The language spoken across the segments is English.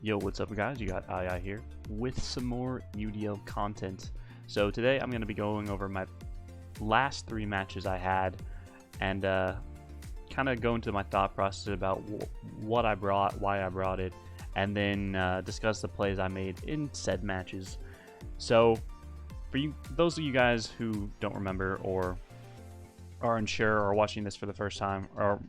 Yo, what's up guys? You got II here with some more UDL content. So today I'm going to be going over my last 3 matches I had and kind of go into my thought process about what I brought, why I brought it, and then discuss the plays I made in said matches. So for those of you guys who don't remember or are unsure or watching this for the first time or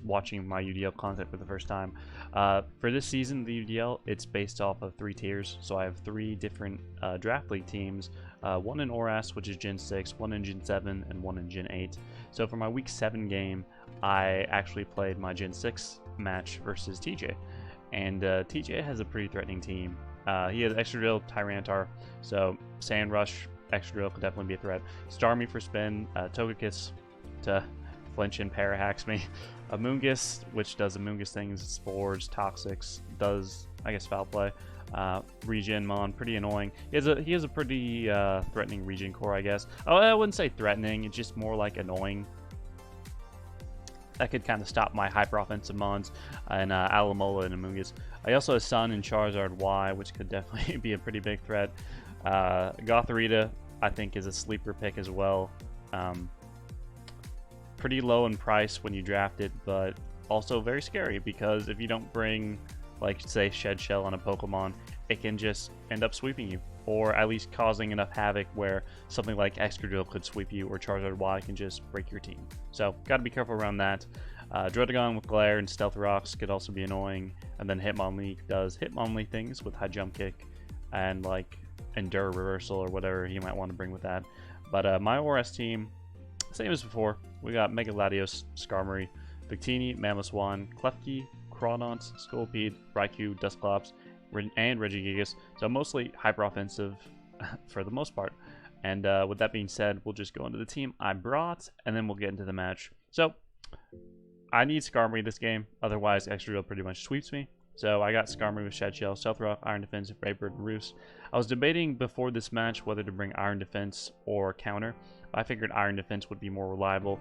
watching my UDL content for the first time, for this season the UDL, it's based off of 3 tiers. So I have 3 different draft league teams, one in ORAS, which is Gen 6, one in Gen 7, and one in Gen 8. So for my week 7 game, I actually played my Gen 6 match versus TJ, and TJ has a pretty threatening team. He has Extra Drill, Tyranitar, so Sand Rush, Extra Drill could definitely be a threat. Starmie for spin, Togekiss to flinch and para-hacks me. Amoonguss, which does Amoonguss things, Spores, Toxics, does, I guess, Foul Play. Regen Mon, pretty annoying. He has a pretty threatening Regen core, I guess. Oh, I wouldn't say threatening, it's just more like annoying. That could kind of stop my hyper offensive Mons and Alamola and Amoonguss. I also have Sun and Charizard Y, which could definitely be a pretty big threat. Gothorita, I think, is a sleeper pick as well. Pretty low in price when you draft it, but also very scary because if you don't bring, like, say, Shed Shell on a Pokemon, it can just end up sweeping you, or at least causing enough havoc where something like Excadrill could sweep you, or Charizard Y can just break your team. So, gotta be careful around that. Druddigon with Glare and Stealth Rocks could also be annoying, and then Hitmonlee does Hitmonlee things with High Jump Kick and, like, Endure Reversal or whatever he might want to bring with that. But my ORS team, same as before. We got Mega Latios, Skarmory, Victini, Mamoswine, Klefki, Crawdont, Scolipede, Raikou, Dusclops, and Regigigas. So mostly hyper offensive for the most part. And with that being said, we'll just go into the team I brought, and then we'll get into the match. So I need Skarmory this game, otherwise Extra Drill pretty much sweeps me. So I got Skarmory with Shed Shell, Stealth Rock, Iron Defense, Brave Bird, and Roost. I was debating before this match whether to bring Iron Defense or Counter. I figured Iron Defense would be more reliable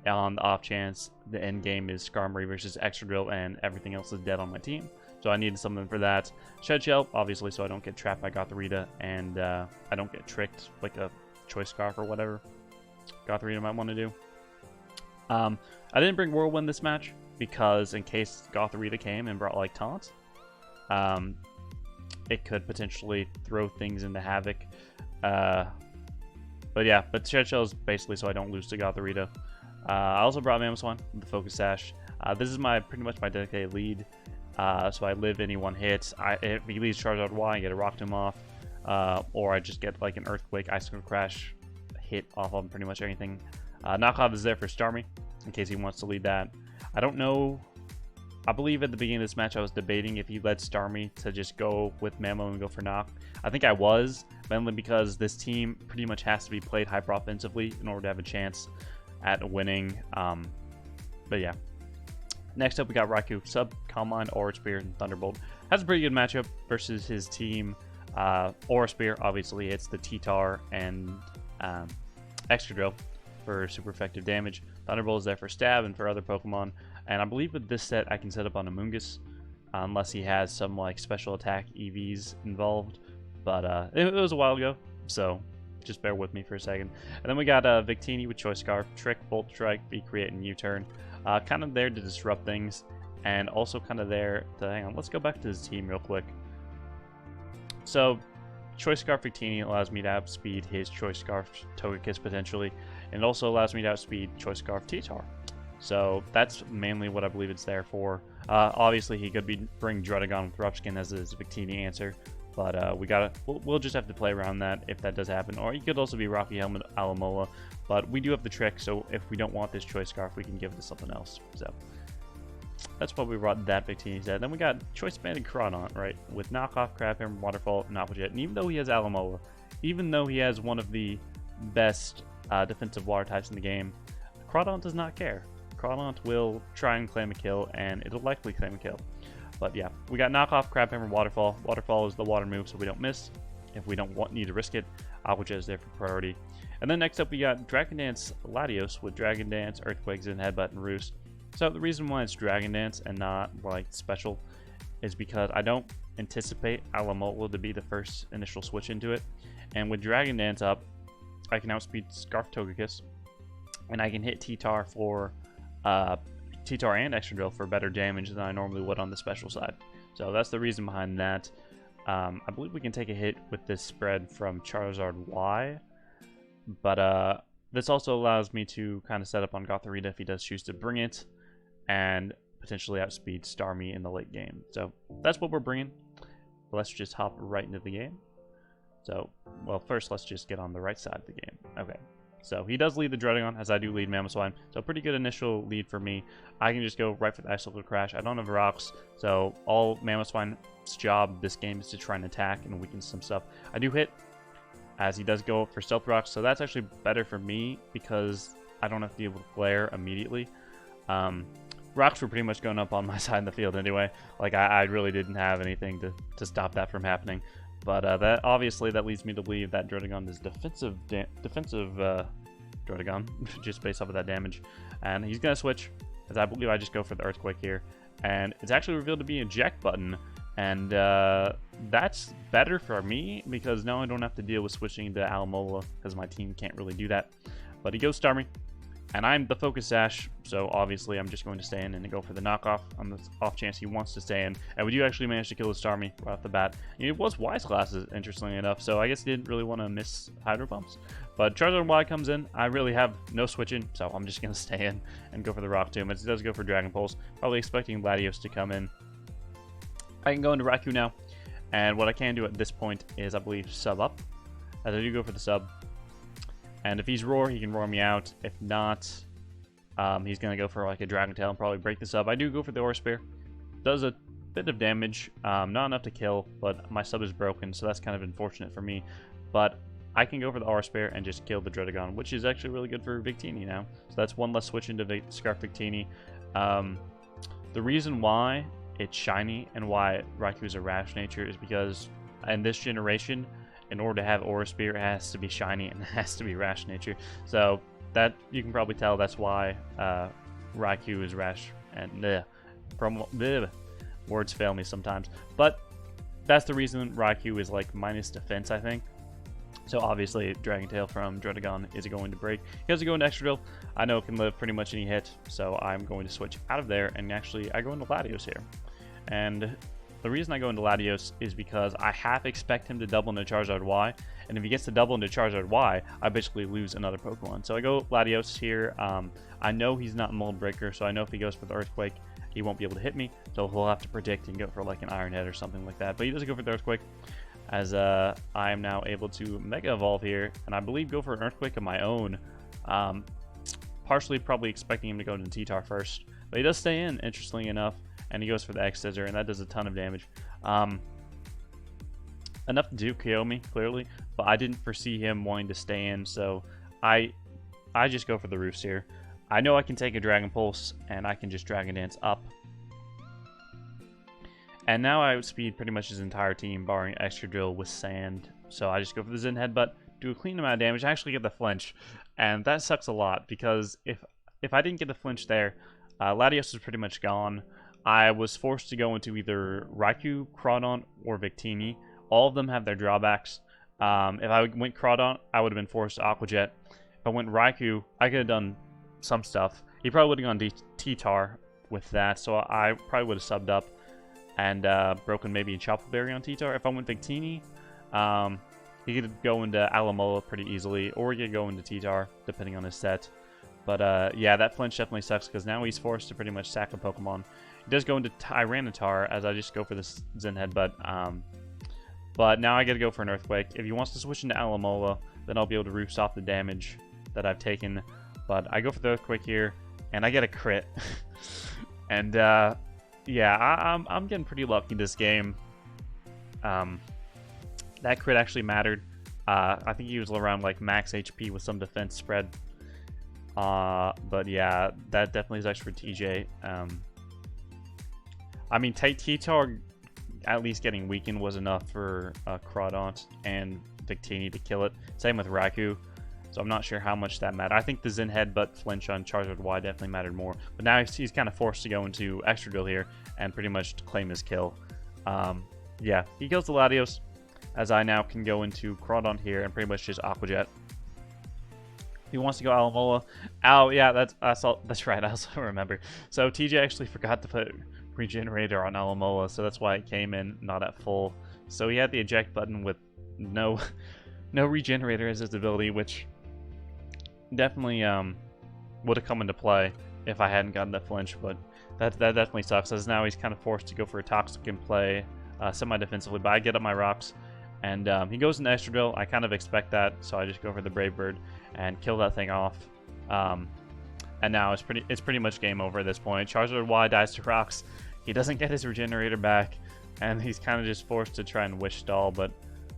on the off chance the end game is Skarmory versus Extra Drill and everything else is dead on my team. So I needed something for that. Shed Shell, obviously, so I don't get trapped by Gothorita and I don't get tricked like a Choice Scarf or whatever Gothorita might want to do. I didn't bring Whirlwind this match because in case Gothorita came and brought like Taunt, it could potentially throw things into havoc. But yeah, Shed Shell is basically so I don't lose to Gothorita. I also brought Mamoswine with the Focus Sash. This is pretty much my dedicated lead. So I live any one hit. If he leaves Charizard Y, I get a Rock Tomb off. Or I just get like an Earthquake, Icicle Crash hit off on pretty much anything. Knockoff is there for Starmie, in case he wants to lead that. I don't know. I believe at the beginning of this match I was debating if he led Starmie to just go with Mamo and go for Knock. I think I was, mainly because this team pretty much has to be played hyper offensively in order to have a chance at winning. But yeah. Next up we got Raikou, Sub, Calm Mind, Aura Spear, and Thunderbolt. Has a pretty good matchup versus his team. Aura Spear obviously hits the T-Tar and Extra Drill for super effective damage. Thunderbolt is there for stab and for other Pokemon. And I believe with this set I can set up on Amoonguss, unless he has some like special attack EVs involved. But it was a while ago, so just bear with me for a second. And then we got Victini with Choice Scarf, Trick, Bolt Strike, V-Create, and U-Turn. Kind of there to disrupt things, and also kind of there to, hang on, let's go back to his team real quick. So Choice Scarf Victini allows me to outspeed his Choice Scarf Togekiss potentially, and it also allows me to outspeed Choice Scarf T-Tar. So that's mainly what I believe it's there for. Obviously he could bring Druddigon with Rupskin as his Victini answer, but we'll just have to play around that if that does happen. Or he could also be Rocky Helmet Alamola, but we do have the trick, so if we don't want this Choice Scarf, we can give it to something else. So that's what we brought that Victini set. Then we got Choice Banded Crawdont, right, with Knockoff, Crabhammer, Waterfall, Knockoff Jet, and even though he has Alamola, even though he has one of the best defensive water types in the game, Crawdont does not care. Crawdont will try and claim a kill, and it'll likely claim a kill. But yeah, we got Knockoff, Crabhammer, Waterfall. Waterfall is the water move, so we don't miss. If we don't need to risk it, Aqua Jet is there for priority. And then next up we got Dragon Dance Latios with Dragon Dance, Earthquakes, and Headbutt and Roost. So the reason why it's Dragon Dance and not like special is because I don't anticipate Alamola to be the first initial switch into it. And with Dragon Dance up, I can outspeed Scarf Togekiss, and I can hit T-Tar for T-Tar and Extra Drill for better damage than I normally would on the special side. So that's the reason behind that. I believe we can take a hit with this spread from Charizard Y, but this also allows me to kind of set up on Gothorita if he does choose to bring it, and potentially outspeed Starmie in the late game. So that's what we're bringing. Let's just hop right into the game. So, well, first let's just get on the right side of the game. Okay, so he does lead the Dredagon, as I do lead Mamoswine. So pretty good initial lead for me. I can just go right for the Ice Level Crash. I don't have rocks, so all Mamoswine's job this game is to try and attack and weaken some stuff. I do hit, as he does go for Stealth Rocks, so that's actually better for me because I don't have to deal with Glare immediately. Rocks were pretty much going up on my side of the field anyway. Like, I really didn't have anything to stop that from happening. But that obviously that leads me to believe that Dredagon is defensive Dredagon, just based off of that damage. And he's going to switch, as I believe I just go for the Earthquake here. And it's actually revealed to be a eject button. And that's better for me, because now I don't have to deal with switching to Alamola, because my team can't really do that. But he goes Starmie. And I'm the Focus Sash, so obviously I'm just going to stay in and go for the knockoff on the off chance he wants to stay in. And we do actually manage to kill the Starmie right off the bat. And it was Wise Glasses, interestingly enough, so I guess he didn't really want to miss Hydro Pumps. But Charizard Y comes in. I really have no switching, so I'm just going to stay in and go for the Rock Tomb. It does go for Dragon Pulse, probably expecting Latios to come in. I can go into Raikou now, and what I can do at this point is, I believe, sub up, as I do go for the sub. And if he's Roar, he can roar me out. If not, he's going to go for like a Dragon Tail and probably break this up. I do go for the Aura Spear. Does a bit of damage. Not enough to kill, but my sub is broken, so that's kind of unfortunate for me. But I can go for the Aura Spear and just kill the Dredagon, which is actually really good for Victini now. So that's one less switch into Scarf Victini. The reason why it's shiny and why Raikou is a Rash Nature is because in this generation, in order to have Aura Spear, it has to be shiny and it has to be Rash Nature. So that you can probably tell that's why Raikou is Rash. And words fail me sometimes. But that's the reason Raikou is like minus defense, I think. So obviously Dragon Tail from Dredagon is going to break. He has to go into Extra Drill. I know it can live pretty much any hit, so I'm going to switch out of there, and actually I go into Latios here. And the reason I go into Latios is because I half expect him to double into Charizard Y, and if he gets to double into Charizard Y, I basically lose another Pokemon. So I go Latios here. I know he's not Mold Breaker, so I know if he goes for the Earthquake, he won't be able to hit me, so he'll have to predict and go for like an Iron Head or something like that. But he doesn't go for the Earthquake, as I am now able to Mega Evolve here, and I believe go for an Earthquake of my own. Partially probably expecting him to go into T-Tar first, but he does stay in, interestingly enough. And he goes for the X-Scissor, and that does a ton of damage. Enough to do KO me, clearly, but I didn't foresee him wanting to stay in, so I just go for the Roost here. I know I can take a Dragon Pulse, and I can just Dragon Dance up. And now I outspeed pretty much his entire team, barring Extra Drill with Sand. So I just go for the Zen Headbutt, do a clean amount of damage, I actually get the flinch. And that sucks a lot, because if I didn't get the flinch there, Latios is pretty much gone. I was forced to go into either Raikou, Crawdaunt, or Victini. All of them have their drawbacks. If I went Crawdaunt, I would have been forced to Aqua Jet. If I went Raikou, I could have done some stuff. He probably would have gone T-Tar with that, so I probably would have subbed up and broken maybe a Chople Berry on T-Tar. If I went Victini, he could go into Alamola pretty easily, or he could go into T-Tar, depending on his set. But yeah, that flinch definitely sucks, because now he's forced to pretty much sack a Pokemon. He does go into Tyranitar, as I just go for this Zen Headbutt. But now I get to go for an Earthquake. If he wants to switch into Alamola, then I'll be able to roost off the damage that I've taken. But I go for the Earthquake here, and I get a crit. And yeah, I'm getting pretty lucky this game. That crit actually mattered. I think he was around like max HP with some defense spread. But yeah, that definitely is extra for TJ. I mean, T-Tar at least getting weakened was enough for Crawdaunt and Victini to kill it. Same with Raikou. So I'm not sure how much that mattered. I think the Zen Headbutt flinch on Charizard Y definitely mattered more. But now he's kind of forced to go into Extra Drill here and pretty much claim his kill. Yeah, he kills the Latios, as I now can go into Crawdon here and pretty much just Aqua Jet. He wants to go Alamola. Oh, yeah, that's right, I also remember. So TJ actually forgot to put Regenerator on Alamola, so that's why it came in not at full. So he had the eject button with no Regenerator as his ability, which definitely would have come into play if I hadn't gotten that flinch, but that definitely sucks, as now he's kind of forced to go for a Toxic and play semi-defensively, but I get up my rocks, and he goes into Extra Drill. I kind of expect that, so I just go for the Brave Bird and kill that thing off. And now it's pretty much game over at this point. Charizard Y dies to rocks. He doesn't get his Regenerator back, and he's kind of just forced to try and Wish Stall, but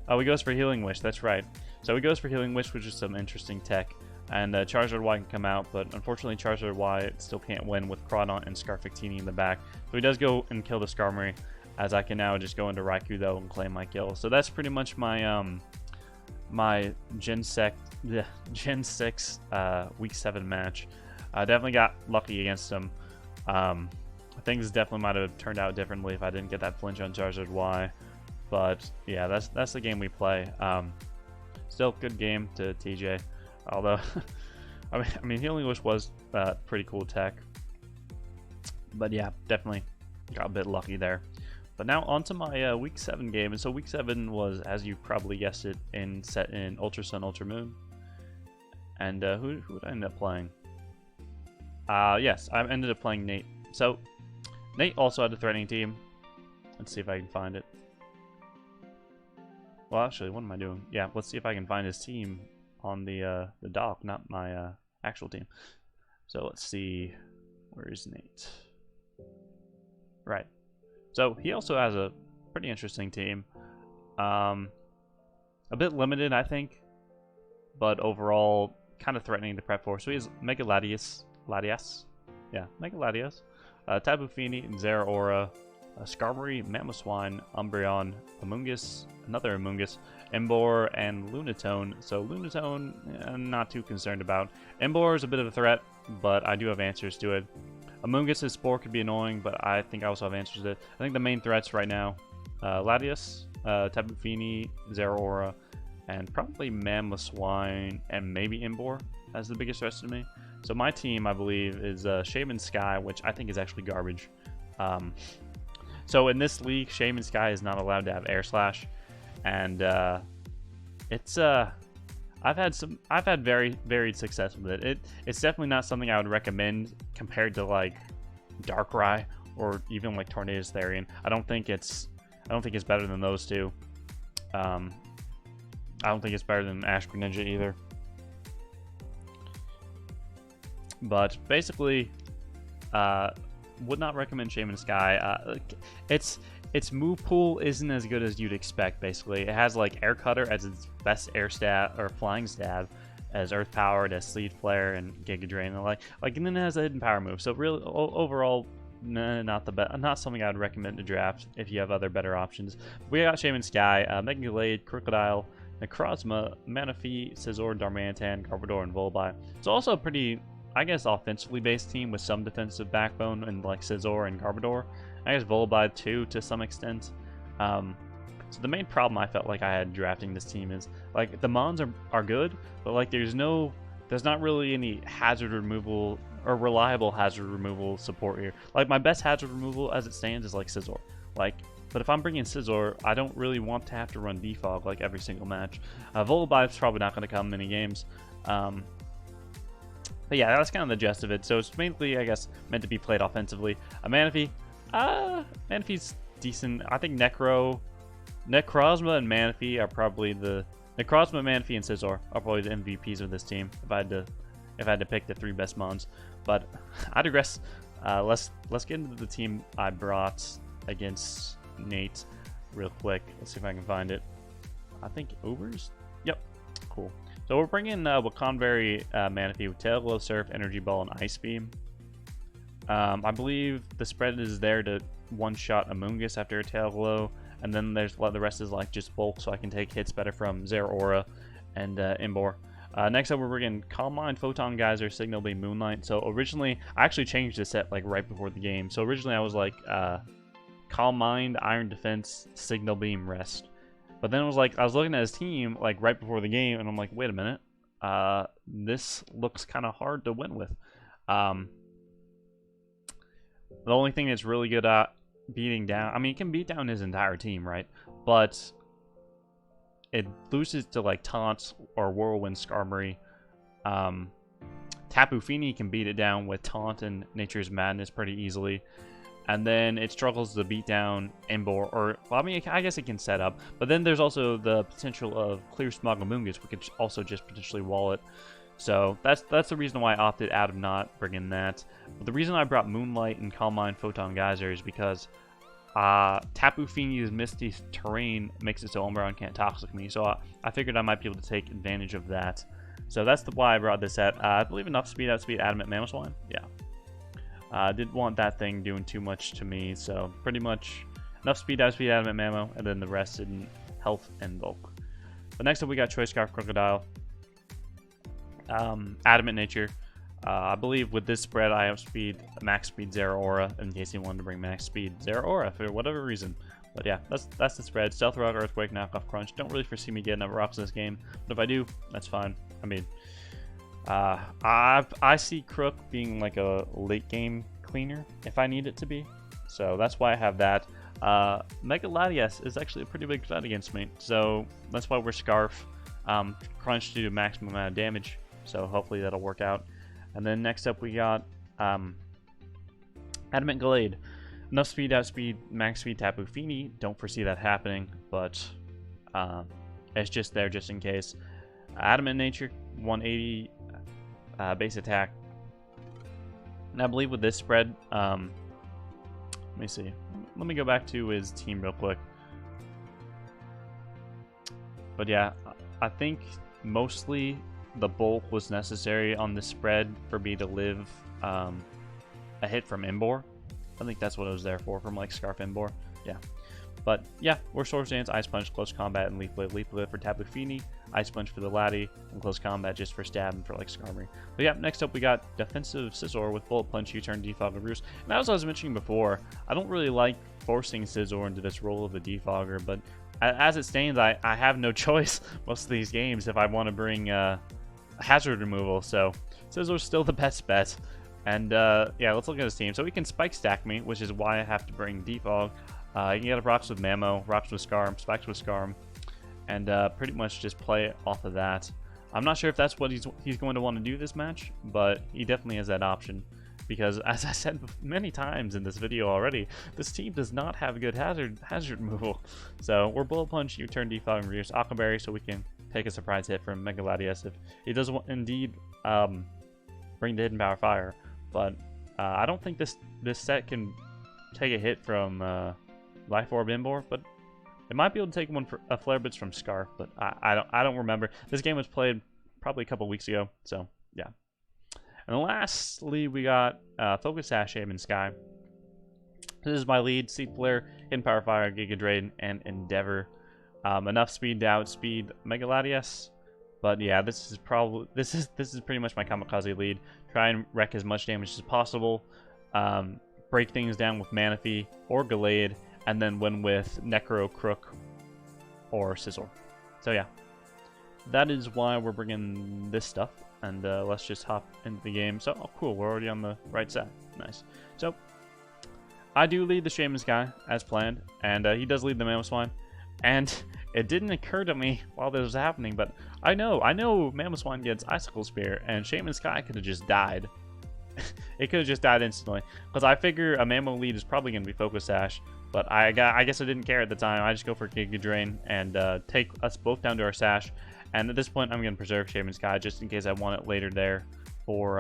oh, he goes for Healing Wish, that's right. So he goes for Healing Wish, which is some interesting tech. And Charizard Y can come out, but unfortunately Charizard Y still can't win with Crawdon and Scarfectini in the back. So he does go and kill the Skarmory, as I can now just go into Raikou though and claim my kill. So that's pretty much my my Gen 6 Week 7 match. I definitely got lucky against him. Things definitely might have turned out differently if I didn't get that flinch on Charizard Y. But yeah, that's the game we play. Still good game to TJ. Although, I mean, Healing Wish was pretty cool tech. But yeah, definitely got a bit lucky there. But now onto my Week 7 game. And so Week 7 was, as you probably guessed it, set in Ultra Sun, Ultra Moon. And who would I end up playing? Yes, I ended up playing Nate. So, Nate also had a threatening team. Let's see if I can find it. Well, actually, what am I doing? Yeah, let's see if I can find his team on the dock, not my actual team. So let's see, where is Nate? Right. So he also has a pretty interesting team. A bit limited, I think, but overall kind of threatening to prep for. So he has Mega Latias. Yeah, Mega Latias. Tapu Fini, Zeraora, Skarmory, Mamoswine, Umbreon, Amoonguss, another Amoonguss, Emboar, and Lunatone. So Lunatone, I'm not too concerned about. Emboar is a bit of a threat, but I do have answers to it. Amoonguss' Spore could be annoying, but I think I also have answers to it. I think the main threats right now, Latias, Tapu Fini, Zeraora, and probably Mamoswine, and maybe Emboar as the biggest threats to me. So my team, I believe, is Shaman Sky, which I think is actually garbage. So in this league, Shaman Sky is not allowed to have Air Slash, and it's I've had very varied success with it. It's definitely not something I would recommend compared to like Darkrai or even like Tornadus Therian. I don't think it's better than those two. I don't think it's better than Ash Greninja either. But basically, would not recommend Shaman Sky. Its move pool isn't as good as you'd expect. Basically, it has like Air Cutter as its best air stat or flying stab, as Earth Powered, as Sleet Flare and Giga Drain, and and then it has a hidden power move. So really, overall, not the best. Not something I'd recommend to draft if you have other better options. We got Shaman Sky, Mega Glade, Crocodile, Necrozma, Manaphy, Scizor, Darmanitan, Garbodor, and Volbeat. It's also a pretty, I guess, offensively based team with some defensive backbone and like Scizor and Garbodor. I guess Volbeat too to some extent. So the main problem I felt like I had drafting this team is like the Mons are good, but like there's not really any hazard removal or reliable hazard removal support here. Like my best hazard removal as it stands is like Scizor. But if I'm bringing Scizor, I don't really want to have to run Defog like every single match. Volbeat's probably not going to come many games. But yeah, that's kind of the gist of it. So it's mainly, I guess, meant to be played offensively. Manaphy, Manaphy's decent. I think Necrozma and Manaphy are probably Necrozma, Manaphy, and Scizor are probably the MVPs of this team if I had to pick the 3 best Mons. But I digress. Let's get into the team I brought against Nate real quick. Let's see if I can find it. I think Ubers. Yep. Cool. So we're bringing Wakanberry, Manaphy with Tail Glow, Surf, Energy Ball, and Ice Beam. I believe the spread is there to one-shot Amoonguss after a Tail Glow, and then the rest is like just bulk, so I can take hits better from Zeraora and Emboar. Next up, we're bringing Calm Mind, Photon Geyser, Signal Beam, Moonlight. So originally, I actually changed the set like right before the game. So originally I was like Calm Mind, Iron Defense, Signal Beam, Rest. But then it was like, I was looking at his team like right before the game, and I'm like, wait a minute. This looks kind of hard to win with. The only thing that's really good at beating down, I mean, he can beat down his entire team, right? But it loses to like Taunt or Whirlwind Skarmory. Tapu Fini can beat it down with Taunt and Nature's Madness pretty easily. And then it struggles to beat down Emboar, or, well, I mean, I guess it can set up. But then there's also the potential of Clear Smog and Moongus, we could also just potentially wall it. So that's the reason why I opted out of not bringing that. But the reason I brought Moonlight and Calm Mind Photon Geyser is because Tapu Fini's Misty Terrain makes it so Umbreon can't Toxic me. So I figured I might be able to take advantage of that. So that's why I brought this set. I believe enough speed, outspeed Adamant Mamoswine. Yeah. Didn't want that thing doing too much to me, so pretty much enough speed, outspeed Adamant Mamo, and then the rest in health and bulk. But next up we got Choice Scarf Crocodile. Adamant Nature. I believe with this spread I outspeed max speed Zeraora in case you wanted to bring max speed Zeraora for whatever reason. But yeah, that's the spread. Stealth Rock, Earthquake, Knockoff, Crunch. Don't really foresee me getting up rocks in this game, but if I do, that's fine. I mean, I see Crook being like a late game cleaner if I need it to be, so that's why I have that. Mega Latias is actually a pretty big threat against me, so that's why we're Scarf. Crunch to do maximum amount of damage, so hopefully that'll work out. And then next up we got Adamant Glade. Enough speed, outspeed, max speed Tapu Fini. Don't foresee that happening, but it's just there just in case. Adamant Nature, 180 base attack. And I believe with this spread, let me see. Let me go back to his team real quick. But yeah, I think mostly the bulk was necessary on this spread for me to live a hit from Emboar. I think that's what it was there for, from like Scarf Emboar. Yeah. But yeah, we're Swords Dance, Ice Punch, Close Combat, and Leaf Blade. Leaf Blade for Tapu Fini, Ice Punch for the Lati, and Close Combat just for stab and for like Skarmory. But yeah, next up we got Defensive Scizor with Bullet Punch, U-Turn, Defog, and Roost. And as I was mentioning before, I don't really like forcing Scizor into this role of a Defogger, but as it stands, I have no choice most of these games if I want to bring hazard removal, so Scizor's still the best bet. And yeah, let's look at his team. So he can Spike Stack me, which is why I have to bring Defog. You can get a Rocks with Mamo, Rocks with Scarm, Spikes with Scarm, and pretty much just play it off of that. I'm not sure if that's what he's going to want to do this match, but he definitely has that option. Because as I said many times in this video already, this team does not have good hazard removal. So we're Bullet Punch, U-Turn, Defog, and Reduce Aqua Berry, so we can take a surprise hit from Mega Latias if he does indeed bring the Hidden Power Fire. But I don't think this set can take a hit from Life Orb Emboar, but it might be able to take one for a Flare Blitz from Scarf, but I don't remember. This game was played probably a couple weeks ago, so yeah. And lastly, we got Focus Sash, Aim, and Sky. This is my lead: Seed Flare, Hidden Power Fire, Giga Drain, and Endeavor. Enough speed to outspeed Mega Latias. But yeah, this is pretty much my Kamikaze lead. Try and wreck as much damage as possible. Break things down with Manaphy or Gallade, and then win with Necro, Crook, or Scizor. So yeah, that is why we're bringing this stuff. And let's just hop into the game. So, oh cool, we're already on the right side. Nice. So, I do lead the Shaman's guy, as planned. And he does lead the Mamoswine. And it didn't occur to me while this was happening, but I know Mamoswine gets Icicle Spear, and Shaman's Sky could have just died. It could have just died instantly. Because I figure a Mamo lead is probably going to be Focus Sash. But I guess I didn't care at the time. I just go for Giga Drain and take us both down to our Sash. And at this point, I'm going to preserve Shaman's Sky just in case I want it later there for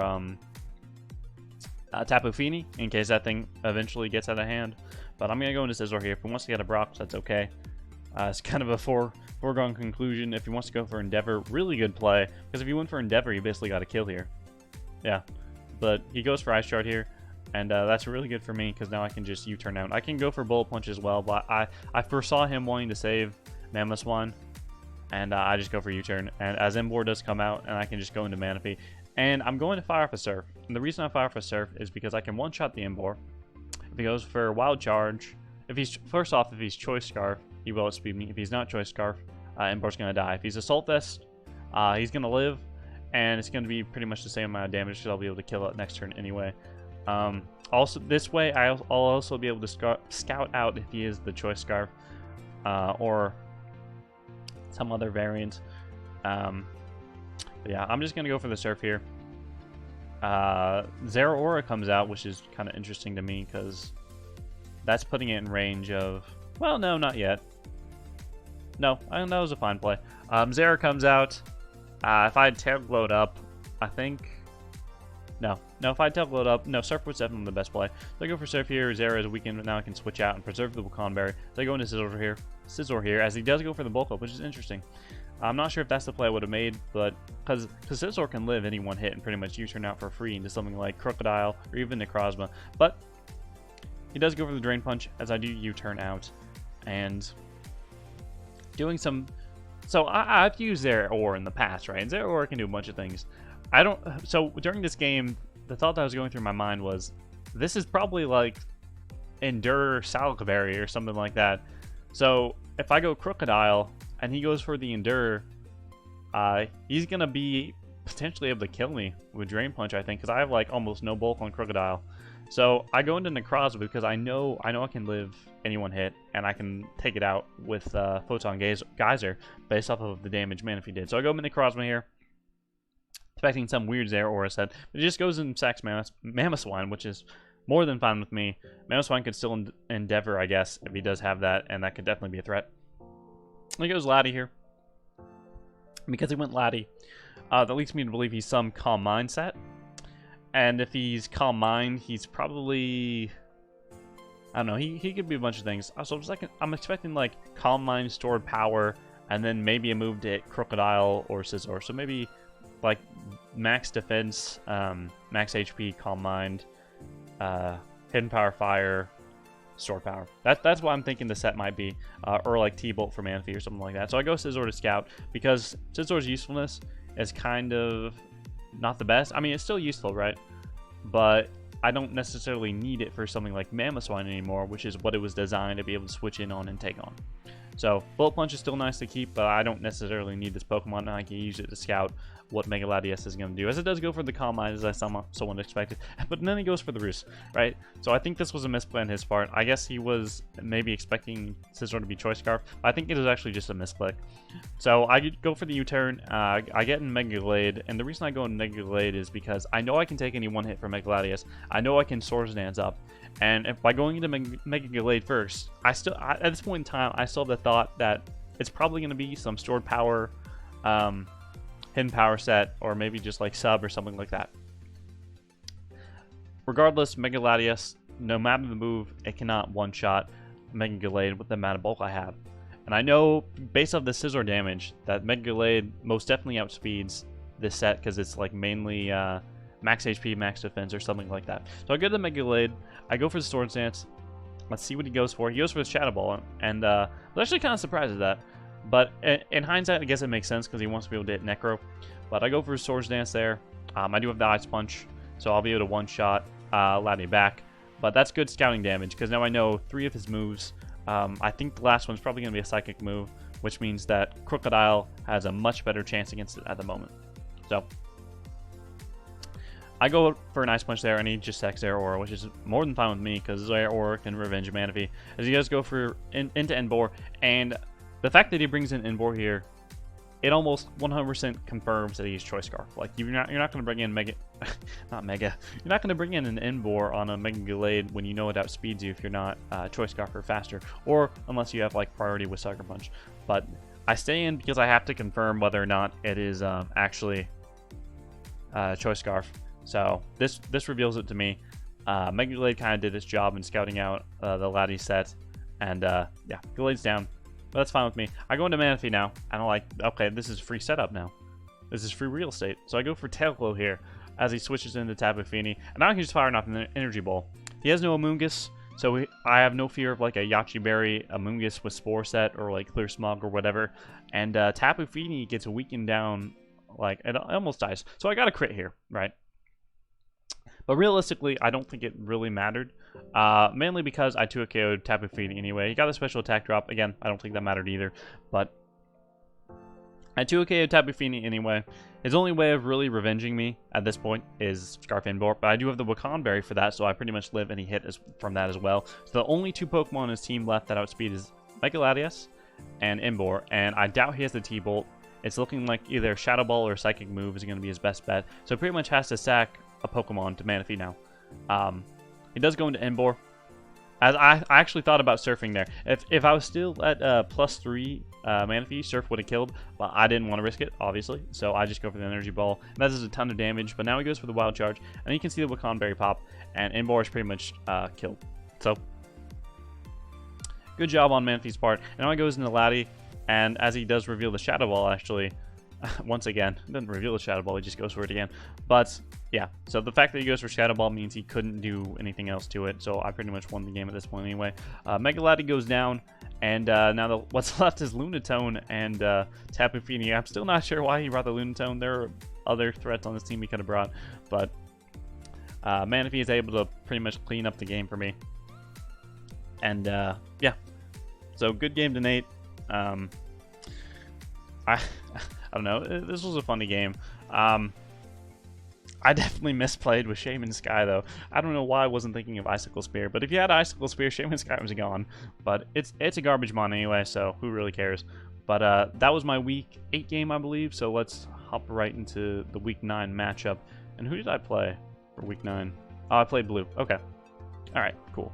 Tapu Fini, in case that thing eventually gets out of hand. But I'm going to go into Scizor here. If he wants to get a Brock, that's okay. It's kind of a foregone conclusion. If he wants to go for Endeavor, really good play. Because if you went for Endeavor, you basically got a kill here. Yeah. But he goes for Ice Shard here. And that's really good for me because now I can just U-turn out. I can go for Bullet Punch as well, but I foresaw him wanting to save Mamoswine. And I just go for U-turn. And as Emboar does come out, and I can just go into Manaphy. And I'm going to fire off a Surf. And the reason I fire off a Surf is because I can one-shot the Emboar. If he goes for Wild Charge, if he's first off, if he's Choice Scarf, he will outspeed me. If he's not Choice Scarf, Embor's gonna die. If he's Assault Vest, he's gonna live, and it's gonna be pretty much the same amount of damage because I'll be able to kill it next turn anyway. Also, this way I'll also be able to scout out if he is the Choice Scarf, or some other variant. But yeah, I'm just gonna go for the Surf here. Zera Aura comes out, which is kind of interesting to me because that's putting it in range of... Well, no, not yet. No, that was a fine play. Zera comes out. If I had Tail Glowed up, I think... No, if I had Tail Glowed up, no, Surf was definitely the best play. So I go for Surf here. Zera is weakened, but now I can switch out and preserve the Wukong Berry. So I go into Scizor here, as he does go for the Bulk Up, which is interesting. I'm not sure if that's the play I would have made, but because Scizor can live any one hit and pretty much U-turn out for free into something like Crocodile or even Necrozma. But he does go for the Drain Punch, as I do U-turn out. And doing some... So I've used Zera Aura in the past, right? And Zera Aura can do a bunch of things. So during this game, the thought that was going through my mind was, this is probably like Endure Salcaberry or something like that. So if I go Crocodile and he goes for the Endure, he's gonna be potentially able to kill me with Drain Punch, I think, because I have like almost no bulk on Crocodile. So I go into Necrozma because I know I can live any one hit, and I can take it out with Photon Geyser based off of the damage Manaphy did. So I go into Necrozma here, expecting some weird Zera Aura set, but it just goes and sacks Mamoswine, which is more than fine with me. Mamoswine could still endeavor, I guess, if he does have that, and that could definitely be a threat. He goes Laddie here. Because he went Laddie, that leads me to believe he's some Calm Mind set. And if he's Calm Mind, he's probably... I don't know, he could be a bunch of things. So I'm expecting like Calm Mind, Stored Power, and then maybe a move to hit Crocodile or Scizor. So maybe like max defense, max HP, Calm Mind, Hidden Power Fire, Stored Power. That's what I'm thinking the set might be. Or like T-Bolt for Manaphy or something like that. So I go Scizor to Scout because Scizor's usefulness is kind of not the best. I mean, it's still useful, right? But I don't necessarily need it for something like Mamoswine anymore, which is what it was designed to be able to switch in on and take on. So Bullet Punch is still nice to keep, but I don't necessarily need this Pokemon, and I can use it to scout what Mega Latias is going to do, as it does go for the Calm Mind, as I somewhat expected, but then he goes for the Roost, right? So I think this was a misplay on his part. I guess he was maybe expecting Scizor to be Choice Scarf. I think it was actually just a misclick. So I go for the U-turn, I get in Mega Glade, and the reason I go in Mega Glade is because I know I can take any one hit from Mega Latias. I know I can Swords Dance up, and by going into Mega Glade first, at this point in time, I still have the thought that it's probably going to be some Stored Power, Hidden Power set, or maybe just like Sub or something like that. Regardless, Mega Latias, no matter the move, it cannot one-shot Mega Glade with the amount of bulk I have. And I know, based off the Scizor damage, that Mega Glade most definitely outspeeds this set because it's like mainly max HP, max defense, or something like that. So I go to the Mega Glade, I go for the Swords Dance. Let's see what he goes for. He goes for the Shadow Ball, and I was actually kind of surprised at that. But in hindsight, I guess it makes sense because he wants to be able to hit Necro. But I go for a Swords Dance there. I do have the Ice Punch, so I'll be able to one-shot Laddie back. But that's good scouting damage because now I know 3 of his moves. I think the last one's probably going to be a Psychic move, which means that Crocodile has a much better chance against it at the moment. So I go for an Ice Punch there, and he just sacks Zera Aura, which is more than fine with me because Zera Aura can revenge Manaphy. As he does go for into Emboar, and the fact that he brings in Emboar here, it almost 100% confirms that he's Choice Scarf. Like you're not going to bring in You're not going to bring in an Emboar on a Mega Glade when you know it outspeeds you if you're not Choice Scarf or faster, or unless you have like priority with Sucker Punch. But I stay in because I have to confirm whether or not it is actually Choice Scarf. So this reveals it to me. Mega Glade kind of did its job in scouting out the Laddie set, and yeah, Glade's down. But that's fine with me. I go into Manaphy now, and I'm like, okay, this is free setup now. This is free real estate. So I go for Tail Glow here as he switches into Tapu Fini, and now I can just fire off an Energy Ball. He has no Amoonguss, so I have no fear of like a Yachi Berry, Amoonguss with Spore set, or like Clear Smog or whatever. And Tapu Fini gets weakened down, like it almost dies. So I got a crit here, right? But realistically, I don't think it really mattered. Mainly because I 2 KO'd Tapu Fini anyway. He got a special attack drop. Again, I don't think that mattered either. But I 2 KO'd Tapu Fini anyway. His only way of really revenging me at this point is Scarf Inbor. But I do have the Wakan Berry for that, so I pretty much live any hit from that as well. So the only 2 Pokemon in his team left that outspeed is Mega Latias and Imbor. And I doubt he has the T-Bolt. It's looking like either Shadow Ball or Psychic Move is going to be his best bet. So pretty much has to sack a Pokemon to Manaphy now. He does go into Imbor. As I actually thought about surfing there. If I was still at +3 Manaphy, Surf would have killed, but I didn't want to risk it, obviously. So I just go for the Energy Ball. And that does a ton of damage, but now he goes for the Wild Charge. And you can see the Wakan Berry pop, and Imbor is pretty much killed. So, good job on Manaphy's part. And now he goes into Lati, and as he does reveal the Shadow Ball, actually, once again, he doesn't reveal the Shadow Ball, he just goes for it again. But yeah, so the fact that he goes for Shadow Ball means he couldn't do anything else to it, so I pretty much won the game at this point anyway. Mega Lati goes down, and now what's left is Lunatone and Tapu Fini. I'm still not sure why he brought the Lunatone. There are other threats on this team he could have brought, but Manaphy is able to pretty much clean up the game for me. And yeah, so good game to Nate. I don't know. This was a funny game. I definitely misplayed with Shaman Sky, though. I don't know why I wasn't thinking of Icicle Spear, but if you had Icicle Spear, Shaman Sky was gone. But it's a garbage mon anyway, so who really cares? But that was my Week 8 game, I believe, so let's hop right into the Week 9 matchup. And who did I play for Week 9? Oh, I played Blue. Okay. Alright, cool.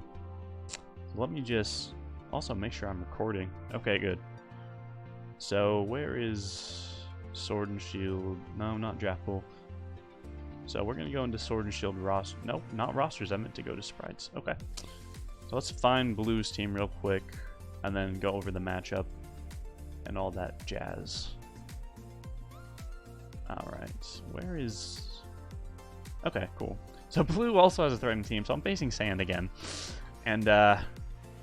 So let me just also make sure I'm recording. Okay, good. So, where is Sword and Shield? No, not Draft Pool. So, we're going to go into Sword and Shield roster. Nope, not rosters. I meant to go to sprites. Okay. So, let's find Blue's team real quick and then go over the matchup and all that jazz. Alright, where is... Okay, cool. So, Blue also has a threatened team, so I'm facing Sand again. And,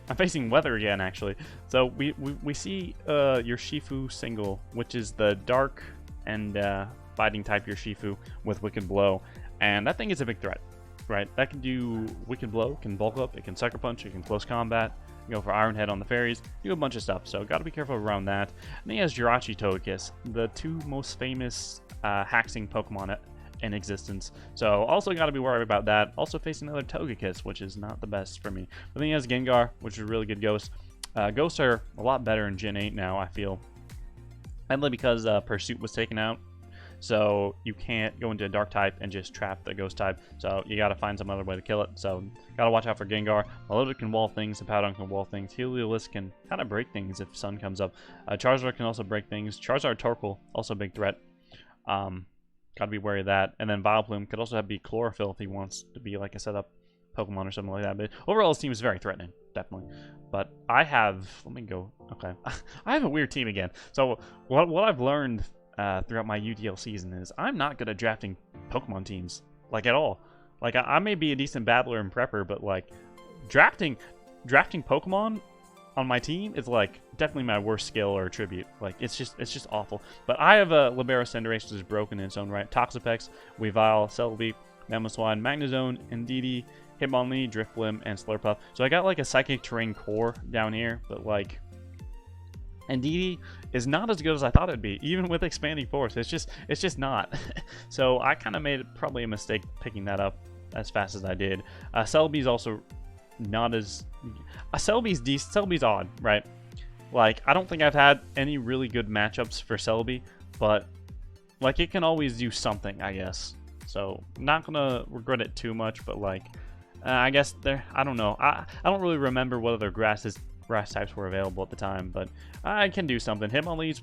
I'm facing Weather again, actually. So we see your Shifu single, which is the dark and fighting type your Shifu with Wicked Blow. And that thing is a big threat, right? That can do Wicked Blow, can bulk up, it can Sucker Punch, it can close combat, go for Iron Head on the fairies, do a bunch of stuff. So gotta be careful around that. And he has Jirachi Togekiss, the 2 most famous Haxing Pokemon in existence. So also got to be worried about that. Also facing another Togekiss, which is not the best for me. But then he has Gengar, which is a really good Ghost. Ghosts are a lot better in Gen 8 now, I feel. Mainly because Pursuit was taken out. So you can't go into a Dark type and just trap the Ghost type. So you got to find some other way to kill it. So got to watch out for Gengar. Melodic can wall things, Hippowdon can wall things. Heliolisk can kind of break things if Sun comes up. Charizard can also break things. Charizard Torkoal, also a big threat. Gotta be wary of that. And then Vileplume could also be Chlorophyll if he wants to be like a setup Pokemon or something like that. But overall, his team is very threatening, definitely. But I have... Let me go... Okay. I have a weird team again. So what I've learned throughout my UDL season is I'm not good at drafting Pokemon teams. Like, at all. Like, I may be a decent battler and prepper, but, like, drafting Pokemon on my team is like definitely my worst skill or attribute. Like it's just awful. But I have a Libero Cinderace, which is broken in its own right. Toxapex, Weavile, Celebi, Mamoswine, Magnezone, Indeedee, Hitmonlee, Drifblim, and Slurpuff. So I got like a Psychic Terrain core down here, but like Indeedee is not as good as I thought it'd be, even with Expanding Force. It's just not. So I kind of made probably a mistake picking that up as fast as I did. Celebi's also not as... Celebi's decent. Celebi's odd, right? Like, I don't think I've had any really good matchups for Celebi, but, like, it can always do something, I guess. So, not gonna regret it too much, but, like, I guess there... I don't know. I don't really remember what other grass types were available at the time, but I can do something. Hitmonlee's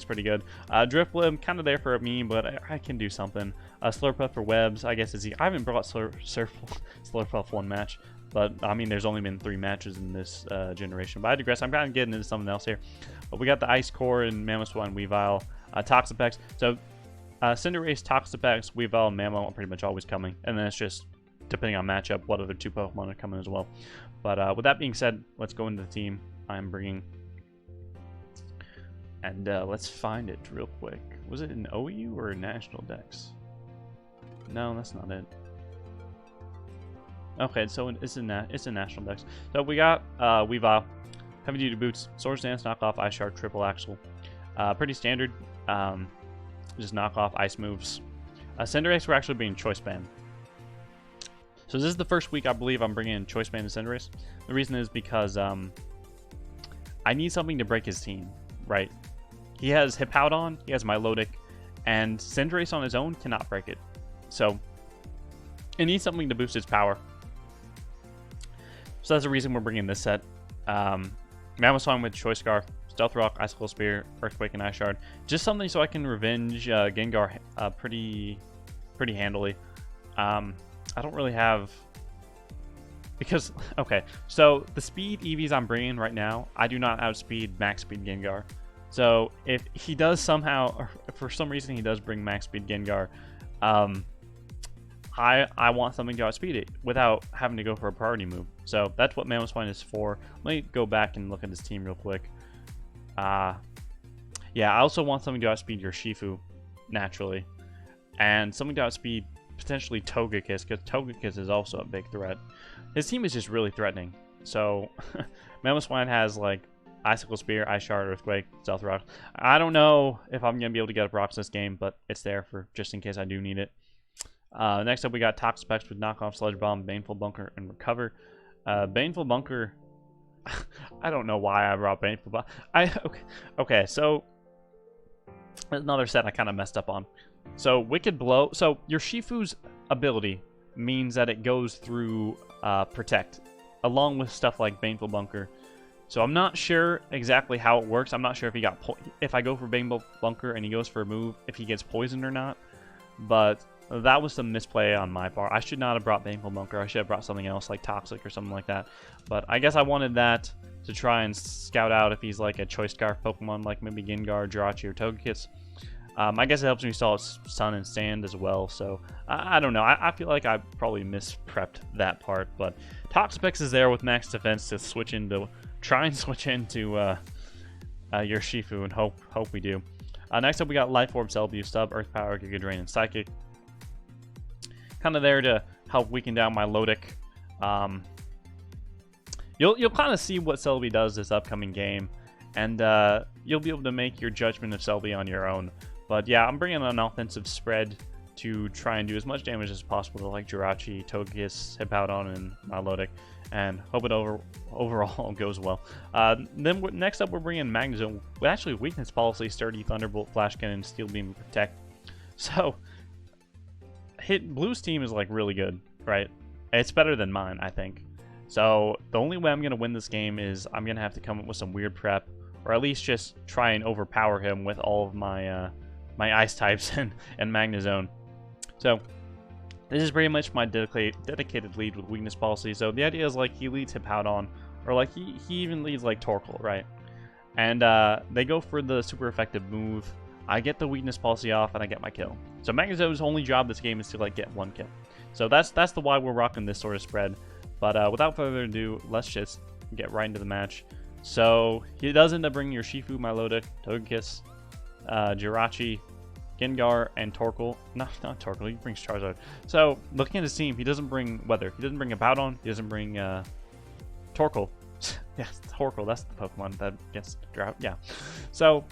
pretty good. Drifblim, kind of there for me, but I can do something. Slurpuff for webs, I guess is I haven't brought Slurpuff one match, but I mean there's only been 3 matches in this generation. But I digress. I'm kind of getting into something else here. But we got the Ice Core and Mamoswine, Weavile, Toxapex. So Cinderace, Toxapex, Weavile, and Mamo are pretty much always coming, and then it's just depending on matchup what other 2 Pokemon are coming as well. But with that being said, let's go into the team I'm bringing. And let's find it real quick. Was it an OU or a National Dex? No, that's not it. Okay, so it's in national decks. So we got Weavile, heavy duty boots, Swords Dance, knockoff, ice shard, triple axle. Pretty standard. Just knockoff ice moves. Cinderace we're actually being choice banned. So this is the first week I believe I'm bringing in choice band to Cinderace. The reason is because I need something to break his team, right? He has Hippowdon, he has Milotic, and Cinderace on his own cannot break it. So it needs something to boost its power. So that's the reason we're bringing this set. Mamoswine with Choice Scarf, Stealth Rock, Icicle Spear, Earthquake, and Ice Shard. Just something so I can revenge Gengar pretty handily. I don't really have... Because, okay, so the speed EVs I'm bringing right now, I do not outspeed max speed Gengar. So if he does somehow, or for some reason he does bring max speed Gengar, I want something to outspeed it without having to go for a priority move. So that's what Mamoswine is for. Let me go back and look at this team real quick. Yeah, I also want something to outspeed your Shifu, naturally. And something to outspeed potentially Togekiss, because Togekiss is also a big threat. His team is just really threatening. So, Mamoswine has, like, Icicle Spear, Ice Shard, Earthquake, Stealth Rock. I don't know if I'm going to be able to get up rocks this game, but it's there for just in case I do need it. Next up, we got Toxapex with Knockoff, Sludge Bomb, Baneful Bunker, and Recover. Baneful Bunker... I don't know why I brought Baneful Bunker. Okay, so... Another set I kind of messed up on. So, Wicked Blow... So, your Shifu's ability means that it goes through Protect, along with stuff like Baneful Bunker. So, I'm not sure exactly how it works. I'm not sure if he got... if I go for Baneful Bunker and he goes for a move, if he gets poisoned or not. But... that was some misplay on my part. I should not have brought Baneful Bunker. I should have brought something else like Toxic or something like that. But I guess I wanted that to try and scout out if he's like a Choice Scarf Pokemon like maybe Gengar, Jirachi, or Togekiss. I guess it helps me stall Sun and Sand as well. So I don't know. I feel like I probably misprepped that part. But Toxapex is there with max defense to switch into, try and switch into your Shifu and hope we do. Next up we got Life Orb, Celebi, Stub, Earth Power, Giga Drain, and Psychic. Kind of there to help weaken down my Milotic. You'll kind of see what Celebi does this upcoming game, and you'll be able to make your judgment of Celebi on your own. But yeah, I'm bringing an offensive spread to try and do as much damage as possible to like Jirachi, Togekiss, Hippowdon, and Milotic, and hope it overall goes well. Then next up we're bringing Magnezone with actually Weakness Policy, Sturdy, Thunderbolt, Flash Cannon, Steel Beam, Protect. So Blue's team is like really good, right? It's better than mine, I think. So the only way I'm gonna win this game is I'm gonna have to come up with some weird prep, or at least just try and overpower him with all of my my ice types and Magnezone. So this is pretty much my dedicated lead with Weakness Policy. So the idea is like he leads Hippowdon, or like he even leads like Torkoal, right? And they go for the super effective move. I get the Weakness Policy off and I get my kill. So Magnezone's only job this game is to like get one kill. So that's the why we're rocking this sort of spread. But without further ado, let's just get right into the match. So he does end up bringing your Shifu, Milotic, Togekiss, Jirachi, Gengar, and Torkoal. No, not Torkoal. He brings Charizard. So looking at his team, he doesn't bring Weather. He doesn't bring Hippowdon. He doesn't bring Torkoal. Yes, Torkoal. That's the Pokemon that gets drought. Yeah. So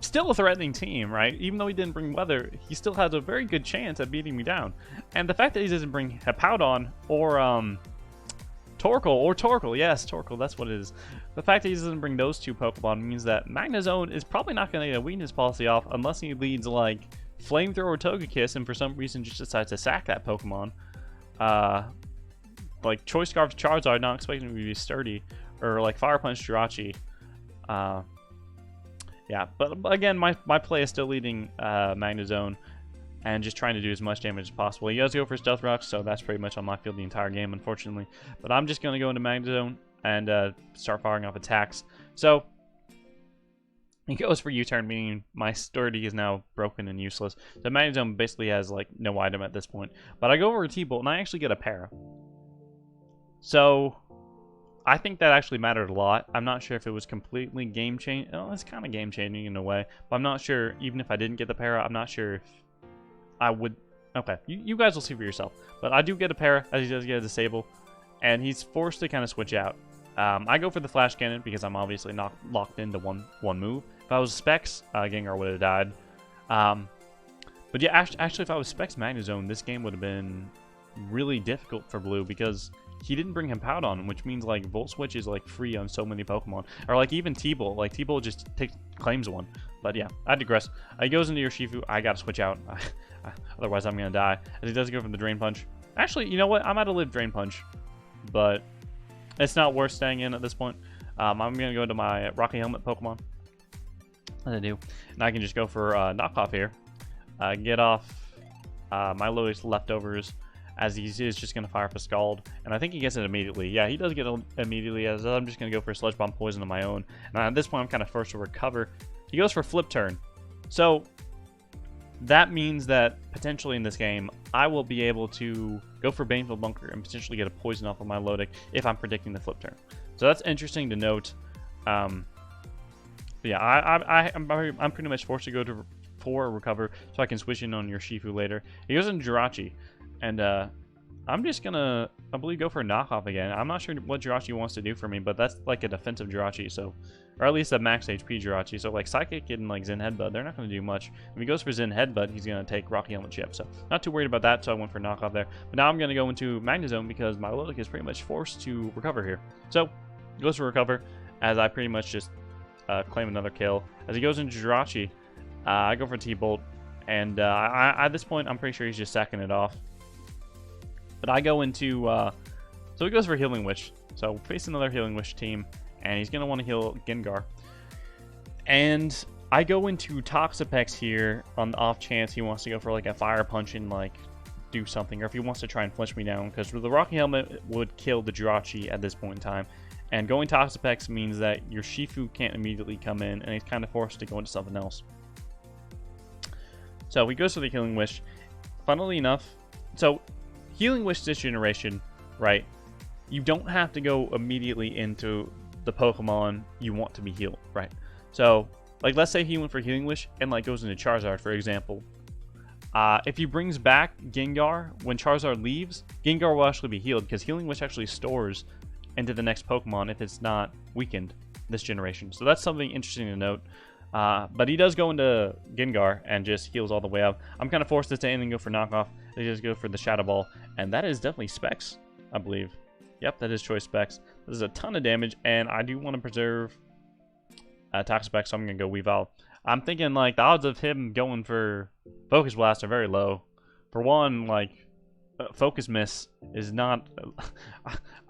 still a threatening team, right? Even though he didn't bring Weather, he still has a very good chance at beating me down. And the fact that he doesn't bring Hippowdon or Torkoal, yes, Torkoal, that's what it is. The fact that he doesn't bring those two Pokemon means that Magnezone is probably not going to get a Weakness Policy off unless he leads like Flamethrower Togekiss and for some reason just decides to sack that Pokemon. Like Choice Scarf Charizard, not expecting him to be sturdy, or like Fire Punch Jirachi. Yeah, but again, my play is still leading Magnezone and just trying to do as much damage as possible. He does go for Stealth Rock, so that's pretty much on my field the entire game, unfortunately. But I'm just going to go into Magnezone and start firing off attacks. So he goes for U-turn, meaning my Sturdy is now broken and useless. So Magnezone basically has like no item at this point. But I go over to T-Bolt and I actually get a para. So I think that actually mattered a lot. I'm not sure if it was completely game-changing. Oh, it's kind of game-changing in a way. But I'm not sure, even if I didn't get the para, I'm not sure if I would... Okay, you guys will see for yourself. But I do get a para, as he does get a disable, and he's forced to kind of switch out. I go for the flash cannon because I'm obviously not locked into one move. If I was Specs, Gengar would have died. But yeah, actually, if I was Specs Magnezone, this game would have been really difficult for Blue because he didn't bring him Pout on, which means like Volt Switch is like free on so many Pokemon, or like even T-Bolt. Like T-Bolt just claims one. But yeah, I digress. He goes into your Shifu. I gotta switch out, otherwise I'm gonna die. As he does go for the Drain Punch. Actually, you know what? I might have lived Drain Punch, but it's not worth staying in at this point. I'm gonna go into my Rocky Helmet Pokemon, as I do, and I can just go for knockoff here. Get off my lowest leftovers, as he is just going to fire up a Scald. And I think he gets it immediately. Yeah, he does get it immediately, as I'm just going to go for a Sludge Bomb Poison on my own. And at this point, I'm kind of forced to recover. He goes for Flip Turn. So that means that potentially in this game, I will be able to go for Baneful Bunker and potentially get a Poison off of my Lodic if I'm predicting the Flip Turn. So that's interesting to note. Yeah, I'm pretty much forced to go to for a recover so I can switch in on your Shifu later. He goes in Jirachi, and I'm just gonna, I believe, go for a knockoff again. I'm not sure what Jirachi wants to do for me, but that's like a defensive Jirachi, so, or at least a max HP Jirachi. So like Psychic and like Zen Headbutt, they're not gonna do much. If he goes for Zen Headbutt, he's gonna take Rocky Helmet Chip. So not too worried about that. So I went for knockoff there. But now I'm gonna go into Magnezone because my Lodic is pretty much forced to recover here. So he goes for recover, as I pretty much just claim another kill. As he goes into Jirachi, I go for T-Bolt, and at this point, I'm pretty sure he's just sacking it off. But I go into, so he goes for Healing Wish. So face another Healing Wish team, and he's going to want to heal Gengar. And I go into Toxapex here on the off chance he wants to go for like a Fire Punch and like do something, or if he wants to try and flinch me down, because the Rocky Helmet would kill the Jirachi at this point in time. And going Toxapex means that your Shifu can't immediately come in, and he's kind of forced to go into something else. So he goes for the Healing Wish. Funnily enough, so Healing Wish this generation, right, you don't have to go immediately into the Pokemon you want to be healed, right? So, like, let's say he went for Healing Wish and, like, goes into Charizard, for example. If he brings back Gengar when Charizard leaves, Gengar will actually be healed, because Healing Wish actually stores into the next Pokemon if it's not weakened this generation. So that's something interesting to note. But he does go into Gengar and just heals all the way up. I'm kind of forced to stay in and go for knockoff. They just go for the Shadow Ball, and that is definitely Specs, I believe. Yep, that is choice Specs. This is a ton of damage, and I do want to preserve Toxapex, so I'm going to go Weavile. I'm thinking, like, the odds of him going for Focus Blast are very low. For one, like, Focus Miss is not...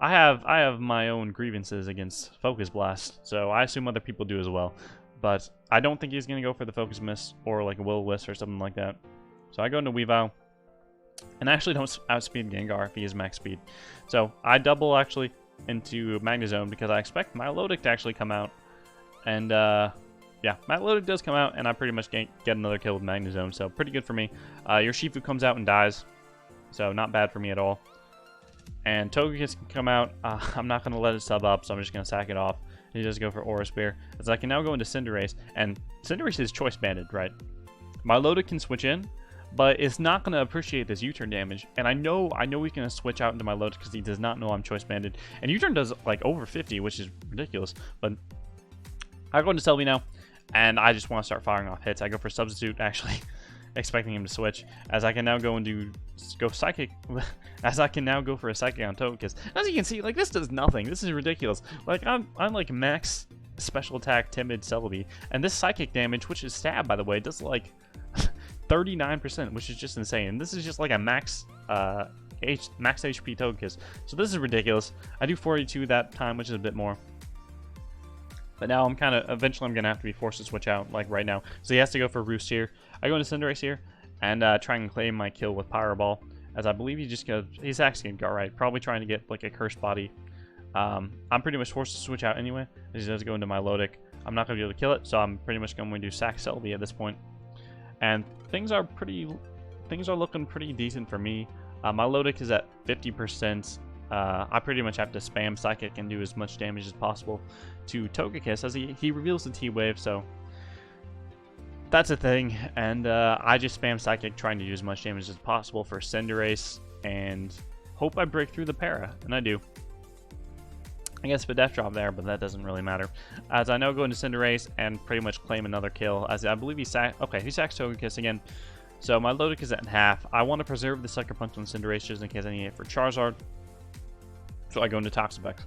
I have my own grievances against Focus Blast, so I assume other people do as well. But I don't think he's going to go for the Focus Miss or like a Will-O-Wisp or something like that. So I go into Weavile. And I actually don't outspeed Gengar if he is max speed. So I double actually into Magnezone because I expect my Lodic to actually come out. And yeah, my Lodic does come out and I pretty much get another kill with Magnezone. So pretty good for me. Your Shifu comes out and dies. So not bad for me at all. And Togekiss can come out. I'm not going to let it sub up, so I'm just going to sack it off. He does go for Aura Spear, as I can now go into Cinderace, and Cinderace is choice banded, right? My Lodic can switch in, but it's not going to appreciate this U-turn damage, and I know he's going to switch out into my Lodic because he does not know I'm choice banded, and U-turn does like over 50, which is ridiculous, but I go into Selby now, and I just want to start firing off hits. I go for Substitute, actually, expecting him to switch, as I can now go Psychic, as I can now go for a Psychic on Togekiss. As you can see, like, this does nothing. This is ridiculous. Like, I'm like max special attack timid Celebi, and this Psychic damage, which is stab, by the way, does like 39%, which is just insane. And this is just like a max HP Togekiss. So this is ridiculous. I do 42 that time, which is a bit more. But now eventually I'm going to have to be forced to switch out, like right now. So he has to go for Roost here. I go into Cinderace here, and try and claim my kill with Pyro Ball, as I believe he's actually Gengar, right? Probably trying to get like a Cursed Body. I'm pretty much forced to switch out anyway, as he does go into my Lodic. I'm not going to be able to kill it, so I'm pretty much going to do sack Celebi at this point. And things are looking pretty decent for me. My Lodic is at 50%. I pretty much have to spam Psychic and do as much damage as possible to Togekiss, as he reveals the T-Wave, so that's a thing, and I just spam Psychic trying to do as much damage as possible for Cinderace, and hope I break through the para, and I do. I guess Death Drop there, but that doesn't really matter. As I now go into Cinderace and pretty much claim another kill, as I believe he sacks Togekiss again. So my Lodic is at half. I want to preserve the Sucker Punch on Cinderace just in case I need it for Charizard. So I go into Toxapex. At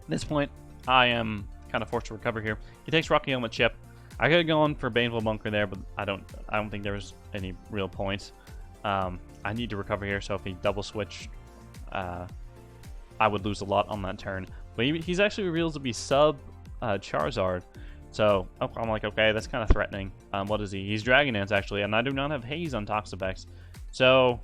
this point, I am kind of forced to recover here. He takes Rocky Helmet Chip. I could have gone for Baneful Bunker there, but I don't think there was any real point. I need to recover here, so if he double switched, I would lose a lot on that turn. But he's actually revealed to be sub Charizard. So I'm like, okay, that's kind of threatening. What is he? He's Dragon Dance actually, and I do not have Haze on Toxapex. So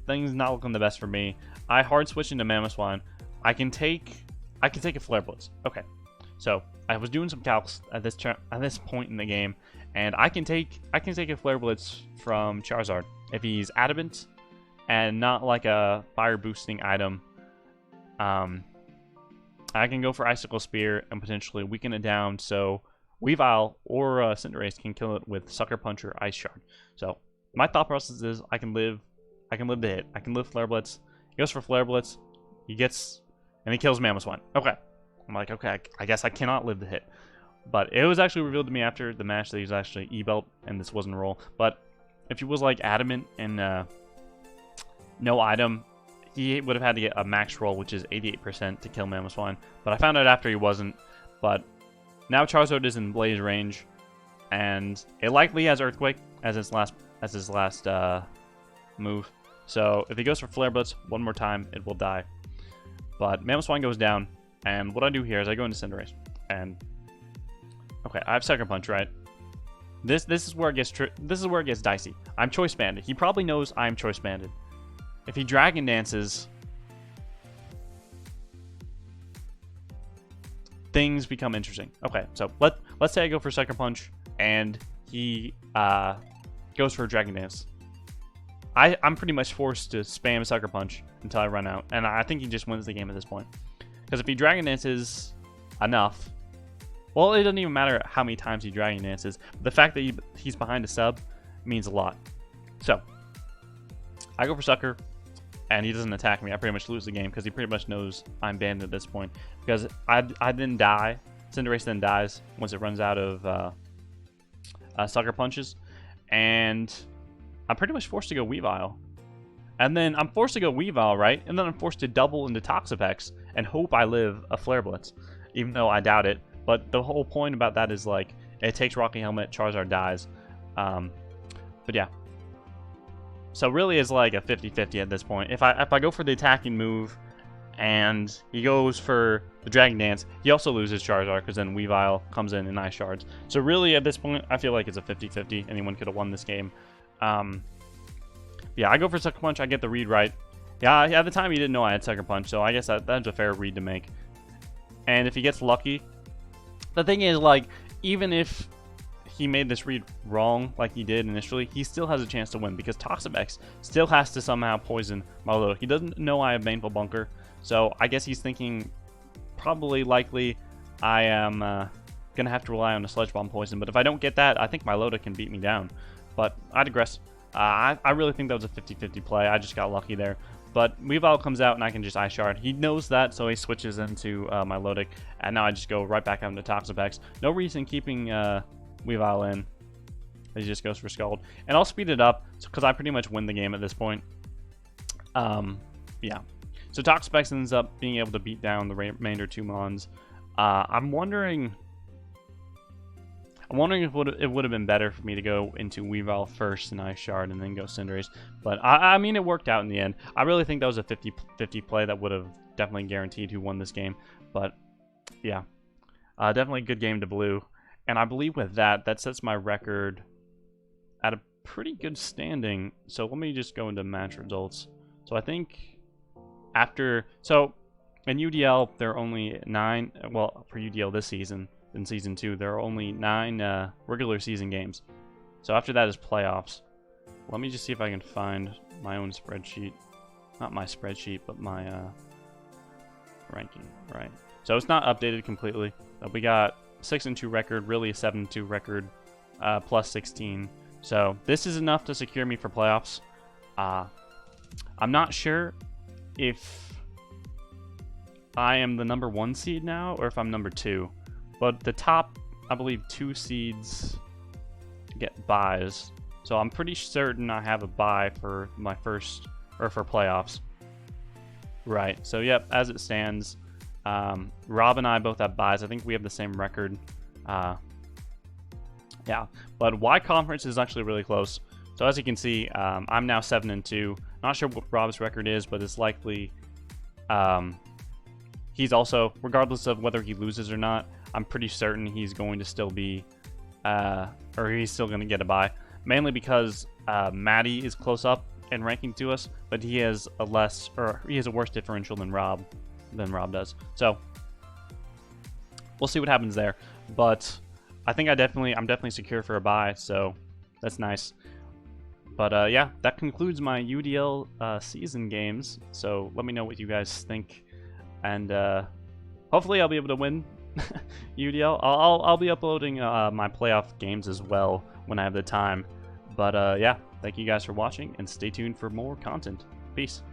things not looking the best for me. I hard switch into Mamoswine. I can take a Flare Blitz. Okay, so I was doing some calcs at this point in the game, and I can take a Flare Blitz from Charizard if he's Adamant and not like a fire boosting item. I can go for Icicle Spear and potentially weaken it down so Weavile or Cinderace can kill it with Sucker Punch or Ice Shard. So my thought process is I can live the hit. I can live Flare Blitz. He goes for Flare Blitz. He kills Mamoswine. Okay. I'm like, okay, I guess I cannot live the hit. But it was actually revealed to me after the match that he was actually E-Belt and this wasn't a roll. But if he was like Adamant and no item, he would have had to get a max roll, which is 88% to kill Mamoswine. But I found out after he wasn't. But now Charizard is in Blaze range, and it likely has Earthquake as his last move. So if he goes for Flare Blitz one more time, it will die. But Mamoswine goes down, and what I do here is I go into Cinderace, and okay, I have Sucker Punch, right? This is where it gets dicey. I'm Choice Banded. He probably knows I'm Choice Banded. If he Dragon Dances, things become interesting. Okay, so let's say I go for Sucker Punch and he goes for a Dragon Dance. I'm pretty much forced to spam Sucker Punch until I run out, and I think he just wins the game at this point. Because if he Dragon Dances enough, well, it doesn't even matter how many times he Dragon Dances. The fact that he's behind a sub means a lot. So I go for Sucker, and he doesn't attack me. I pretty much lose the game because he pretty much knows I'm banned at this point. Because I didn't die. Cinderace then dies once it runs out of Sucker Punches. And I'm pretty much forced to go Weavile. And then I'm forced to go Weavile, right? And then I'm forced to double into Toxapex and hope I live a Flare Blitz. Even though I doubt it. But the whole point about that is, like, it takes Rocky Helmet, Charizard dies. But yeah. So really it's like a 50-50 at this point. If I go for the attacking move and he goes for the Dragon Dance, he also loses Charizard because then Weavile comes in and Ice Shards. So really at this point, I feel like it's a 50-50. Anyone could have won this game. Yeah, I go for Sucker Punch. I get the read right. Yeah, at the time he didn't know I had Sucker Punch, so I guess that's a fair read to make. And if he gets lucky, the thing is, like, even if he made this read wrong like he did initially, he still has a chance to win because Toxapex still has to somehow poison Marlowe. He doesn't know I have Baneful Bunker, so I guess he's thinking likely I am gonna have to rely on a Sludge Bomb poison. But if I don't get that, I think Milotic can beat me down. But I digress. I really think that was a 50-50 play. I just got lucky there. But Weavile comes out and I can just Ice Shard. He knows that, so he switches into Milotic, and now I just go right back out into Toxapex. No reason keeping Weavile in. He just goes for Scald. And I'll speed it up because I pretty much win the game at this point. Yeah. So Toxapex ends up being able to beat down the remainder 2 Mons. I'm wondering if it would have been better for me to go into Weavile first and Ice Shard and then go Cinderace. But I mean, it worked out in the end. I really think that was a 50-50 play that would have definitely guaranteed who won this game. But yeah, definitely a good game to Blue. And I believe with that sets my record at a pretty good standing. So let me just go into match results. So I think so in UDL, there are only 9, well, for UDL this season, in Season 2, there are only 9 regular season games. So after that is playoffs. Let me just see if I can find my own spreadsheet. Not my spreadsheet, but my ranking, right. So it's not updated completely. We got 6-2 record, really a 7-2 record, plus 16. So this is enough to secure me for playoffs. I'm not sure if I am the number 1 seed now or if I'm number 2, but the top, I believe, 2 seeds get buys. So I'm pretty certain I have a bye for my first, or for playoffs. Right, so yep, as it stands, Rob and I both have buys. I think we have the same record. Yeah, but Y Conference is actually really close. So as you can see, I'm now 7-2. Not sure what Rob's record is, but it's likely he's also, regardless of whether he loses or not, I'm pretty certain he's going to still be, or he's still going to get a bye. Mainly because Maddie is close up in ranking to us, but he has a less, or he has a worse differential than Rob does. So we'll see what happens there. But I think I'm definitely secure for a bye, so that's nice. But yeah, that concludes my UDL season games. So let me know what you guys think, and hopefully I'll be able to win UDL. I'll be uploading my playoff games as well when I have the time. But yeah, thank you guys for watching, and stay tuned for more content. Peace.